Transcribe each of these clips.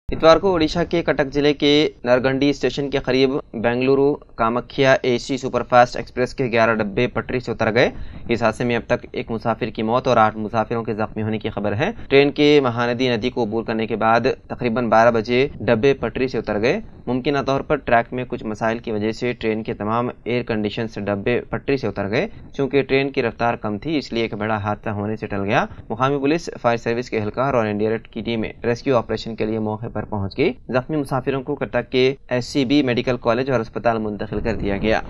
इतवार को ओडिशा के कटक जिले के नरगंडी स्टेशन के करीब Bengaluru Kamakhya AC superfast express के 11 डब्बे पटरी से उतर गए। इस हादसे में अब तक एक मुसाफिर की मौत और 8 मुसाफिरों के जख्मी होने की खबर है। ट्रेन के महानदी नदी को अबूर करने के बाद तकरीबन 12 बजे डब्बे पटरी से उतर गए। मुमकिन तौर पर ट्रैक में कुछ मसाइल की वजह से ट्रेन के तमाम एयर कंडीशन डब्बे पटरी से उतर गए। चूंकि ट्रेन की रफ्तार कम थी, इसलिए एक बड़ा हादसा होने से टल गया। मुकामी पुलिस, फायर सर्विस के एहलकार और एनडीआरएफ की टीमें रेस्क्यू ऑपरेशन के लिए मौके पर पहुंच गई। जख्मी मुसाफिरों को कटक के एससीबी मेडिकल कॉलेज और अस्पताल मुंतकिल कर दिया गया।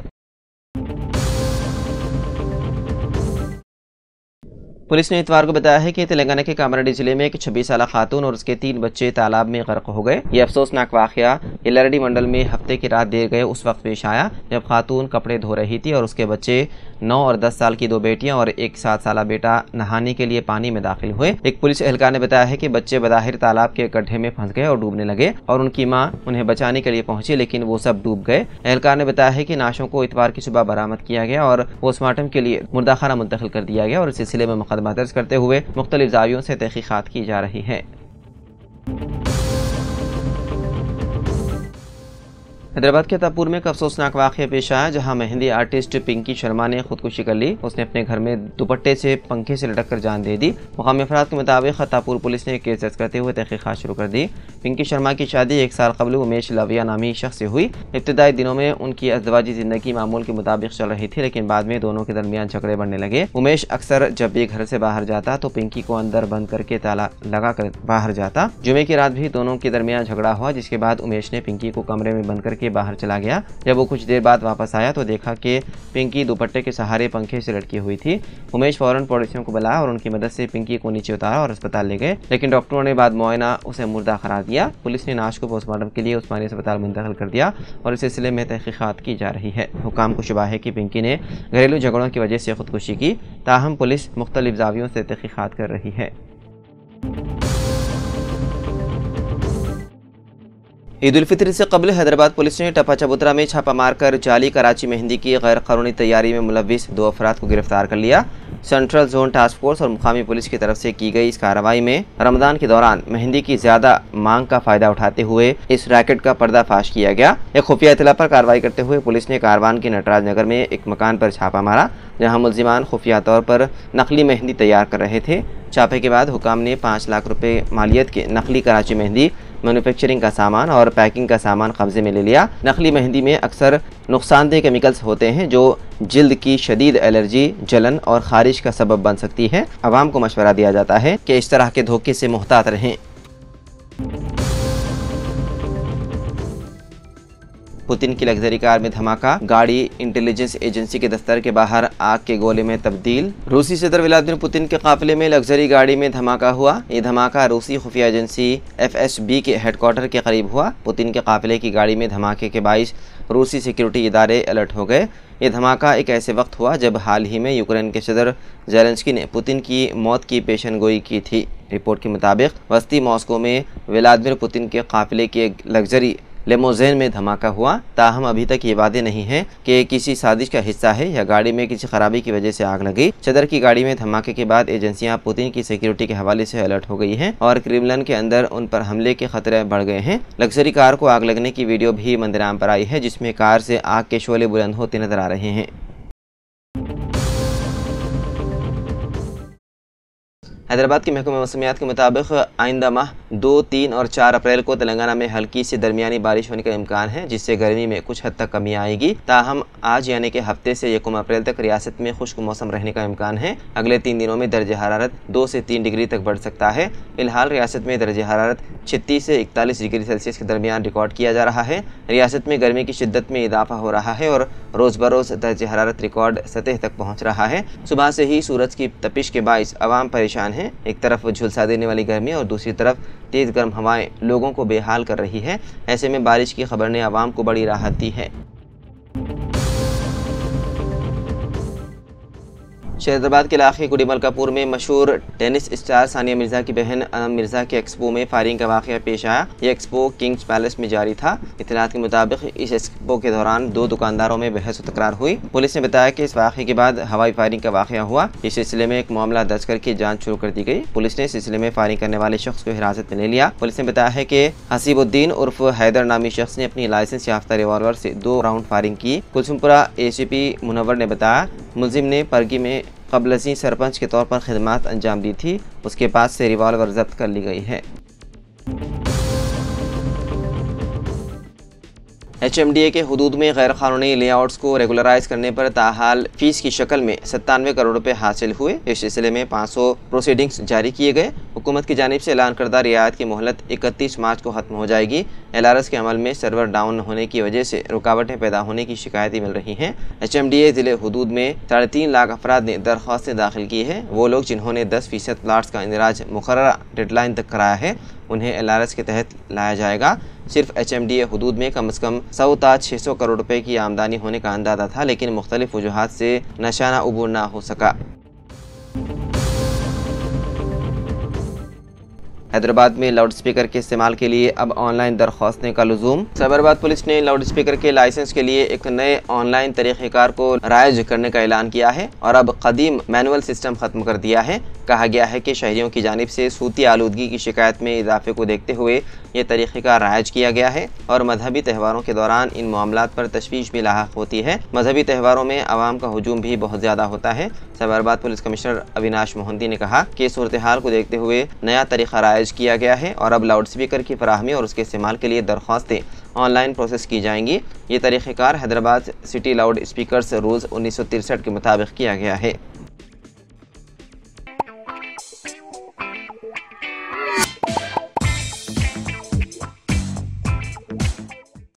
पुलिस ने इतवार को बताया है कि तेलंगाना के कामारेड्डी जिले में एक 26 साल खातून और उसके 3 बच्चे तालाब में गर्क हो गए। ये अफसोसनाक वाकया येल्लारेड्डी मंडल में हफ्ते की रात देर गए उस वक्त पेश आया जब खातून कपड़े धो रही थी और उसके बच्चे 9 और 10 साल की 2 बेटियां और एक 7 साल बेटा नहाने के लिए पानी में दाखिल हुए। एक पुलिस एहलकार ने बताया है कि बच्चे बदाहिर तालाब के गड्ढे में फंस गए और डूबने लगे और उनकी मां उन्हें बचाने के लिए पहुंची, लेकिन वो सब डूब गए। एहलकार ने बताया है कि नाशों को इतवार की सुबह बरामद किया गया और पोस्टमार्टम के लिए मुर्दाखाना मुंतकिल कर दिया गया और इस सिलसिले में मुकदमा दर्ज करते हुए मुख्तलिफ जावियों से तहकीकात की जा रही है। हैदराबाद के तापुर में एक अफसोसनाक वाक़या पेश आया जहां मेहंदी आर्टिस्ट पिंकी शर्मा ने खुदकुशी कर ली। उसने अपने घर में दुपट्टे से पंखे से लटक कर जान दे दी। मुकामी अफराद के मुताबिक तापुर पुलिस ने केस दर्ज करते हुए तहकीकात शुरू कर दी। पिंकी शर्मा की शादी 1 साल कबल उमेश लविया नामी शख्स से हुई। इब्तदाई दिनों में उनकी अज़दवाजी जिंदगी मामूल के मुताबिक चल रही थी, लेकिन बाद में दोनों के दरमियान झगड़े बढ़ने लगे। उमेश अक्सर जब भी घर से बाहर जाता तो पिंकी को अंदर बंद करके ताला लगा कर बाहर जाता। जुमे की रात भी दोनों के दरमियान झगड़ा हुआ, जिसके बाद उमेश ने पिंकी को कमरे में बंद करके बाहर चला गया। जब वो कुछ देर बाद वापस आया तो देखा कि पिंकी दुपट्टे के सहारे पंखे से लटकी हुई थी। उमेश फौरन पड़ोसियों को बुलाया और उनकी मदद से पिंकी को नीचे उतारा और अस्पताल ले गए, लेकिन डॉक्टरों ने बाद मुआयना उसे मुर्दा करार दिया। पुलिस ने लाश को पोस्टमार्टम के लिए उस्मानी अस्पताल मुंतकिल कर दिया और इस सिलसिले में तहकीकात की जा रही है। हुकाम को शुबा है कि पिंकी ने घरेलू झगड़ों की वजह से खुदकुशी की, ताहम पुलिस मुख्तलिफ जावियों से तहकीकात कर रही है। ईद उल फितर से कबल हैदराबाद पुलिस ने टपा चबूतरा में छापा मारकर जाली कराची मेहंदी की गैर कानूनी तैयारी में मुलव्विस 2 अफराद को गिरफ्तार कर लिया। सेंट्रल जोन टास्क फोर्स और मुकामी पुलिस की तरफ से की गई इस कार्रवाई में रमजान के दौरान मेहंदी की ज्यादा मांग का फायदा उठाते हुए इस रैकेट का पर्दाफाश किया गया। एक खुफिया इतला पर कार्रवाई करते हुए पुलिस ने कारवान के नटराज नगर में एक मकान पर छापा मारा, जहां मुलजिमान खुफिया तौर पर नकली मेहंदी तैयार कर रहे थे। छापे के बाद हुकाम ने 5 लाख रुपए मालियत के नकली कराची मेहंदी, मैन्युफैक्चरिंग का सामान और पैकिंग का सामान कब्जे में ले लिया। नकली मेहंदी में अक्सर नुकसानदेह केमिकल्स होते हैं जो जिल्द की शदीद एलर्जी, जलन और खारिश का सबब बन सकती है। अवाम को मशवरा दिया जाता है कि इस तरह के धोखे से मुहतात रहें। पुतिन की लग्जरी कार में धमाका, गाड़ी इंटेलिजेंस एजेंसी के दफ्तर के बाहर आग के गोले में तब्दील। रूसी सदर व्लादिमीर पुतिन के काफिले में लग्जरी गाड़ी में धमाका हुआ। ये धमाका रूसी खुफिया एजेंसी FSB के हेडक्वार्टर के करीब हुआ। पुतिन के काफिले की गाड़ी में धमाके के बाइस रूसी सिक्योरिटी इदारे अलर्ट हो गए। ये धमाका एक ऐसे वक्त हुआ जब हाल ही में यूक्रेन के सदर ज़ेलेंस्की ने पुतिन की मौत की पेशनगोई की थी। रिपोर्ट के मुताबिक वस्ती मॉस्को में व्लादिमीर पुतिन के काफिले की एक लग्जरी लेमोजेन में धमाका हुआ। ताहम अभी तक ये वादे नहीं है कि किसी साजिश का हिस्सा है या गाड़ी में किसी खराबी की वजह से आग लगी। सदर की गाड़ी में धमाके के बाद एजेंसियां पुतिन की सिक्योरिटी के हवाले से अलर्ट हो गई हैं और क्रेमलिन के अंदर उन पर हमले के खतरे बढ़ गए हैं। लग्जरी कार को आग लगने की वीडियो भी मंजराम पर आई है, जिसमें कार से आग के शोले बुलंद होते नजर आ रहे हैं। हैदराबाद के महकमा मौसमियात के मुताबिक आइंदा माह 2, 3 और 4 अप्रैल को तेलंगाना में हल्की से दरमियानी बारिश होने का इम्कान है, जिससे गर्मी में कुछ हद तक कमी आएगी। ताहम आज यानी कि हफ्ते से 1 अप्रैल तक रियासत में खुश्क मौसम रहने का इम्कान है। अगले 3 दिनों में दर्ज हरारत 2 से 3 डिग्री तक बढ़ सकता है। फिलहाल रियासत में दर्ज हरारत 36 से 41 डिग्री सेल्सियस के दरमियान रिकॉर्ड किया जा रहा है। रियासत में गर्मी की शिद्दत में इजाफा हो रहा है और रोज़ बरोज़ दर्ज हरारत रिकॉर्ड सतह तक पहुँच रहा है। सुबह से ही सूरज की तपिश के बाइस अवाम परेशान है। एक तरफ झुलसा देने वाली गर्मी और दूसरी तरफ तेज़ गर्म हवाएं लोगों को बेहाल कर रही है। ऐसे में बारिश की खबर ने अवाम को बड़ी राहत दी है। शहजाबाद के इलाके गुडी मलकापुर में मशहूर टेनिस स्टार सानिया मिर्जा की बहन अनम मिर्जा के एक्सपो में फायरिंग का वाक़या पेश आया। यह एक्सपो किंग्स पैलेस में जारी था। इत्तलात के मुताबिक इस एक्सपो के दौरान दो दुकानदारों में बहस व तकरार हुई। पुलिस ने बताया कि इस वाक़े के बाद हवाई फायरिंग का वाक़या हुआ। इस सिलसिले में एक मामला दर्ज करके जाँच शुरू कर दी गई। पुलिस ने इस सिलसिले में फायरिंग करने वाले शख्स को हिरासत में ले लिया। पुलिस ने बताया है कि हसीबुद्दीन उर्फ हैदर नामी शख्स ने अपनी लाइसेंस याफ्ता रिवॉल्वर से 2 राउंड फायरिंग की। कुलसुमपुरा ACP मुनव्वर ने बताया मुलजिम ने परगी में क़ब्ल सरपंच के तौर पर खिदमात अंजाम दी थी। उसके पास से रिवॉल्वर जब्त कर ली गई है। HMDA के हुदूद में गैर कानूनी लेआउट्स को रेगुलराइज करने पर ताहाल फीस की शक्ल में 97 करोड़ रुपए हासिल हुए। इस सिलसिले में 500 प्रोसीडिंग्स जारी किए गए। हुकूमत की जानिब से ऐलान करदा रियायत की मोहलत 31 मार्च को ख़त्म हो जाएगी। LRS के अमल में सर्वर डाउन होने की वजह से रुकावटें पैदा होने की शिकायतें मिल रही हैं। HMDA ज़िले हुदूद में 3.5 लाख अफराद ने दरख्वास्तें दाखिल की है। वो लोग जिन्होंने 10% प्लाट्स का इंदराज मुकर्ररा डेडलाइन तक कराया है उन्हें LRS के तहत लाया जाएगा। सिर्फ HMDA हुदूद में कम से कम 100 ता 600 करोड़ रुपए की आमदनी होने का अंदाज़ा था, लेकिन मुख्तलिफ वजूहात से निशाना अबूर ना हो सका। हैदराबाद में लाउड स्पीकर के इस्तेमाल के लिए अब ऑनलाइन दरख्वास्तों का लुज़ूम। साइबराबाद पुलिस ने लाउड स्पीकर के लाइसेंस के लिए एक नए ऑनलाइन तरीक़ेकार को राइज करने का ऐलान किया है और अब कदीम मैनुअल सिस्टम ख़त्म कर दिया है। कहा गया है कि शहरियों की जानिब से सूती आलूदगी की शिकायत में इजाफे को देखते हुए ये तरीक़ेकार राइज किया गया है और मजहबी त्यौहारों के दौरान इन मामलात पर तशवीश भी लाहक होती है। मजहबी त्यौहारों में आवाम का हुजूम भी बहुत ज़्यादा होता है। साइबराबाद पुलिस कमिश्नर अविनाश मोहंती ने कहा कि सूरत हाल को देखते हुए नया तरीक़ा राइज किया गया है और अब लाउड स्पीकर की फराहमी और उसके इस्तेमाल के लिए दरख्वास्तें ऑनलाइन प्रोसेस की जाएंगी। ये तरीक़ेकार Hyderabad city loud speakers rules 1963 के मुताबिक किया गया है।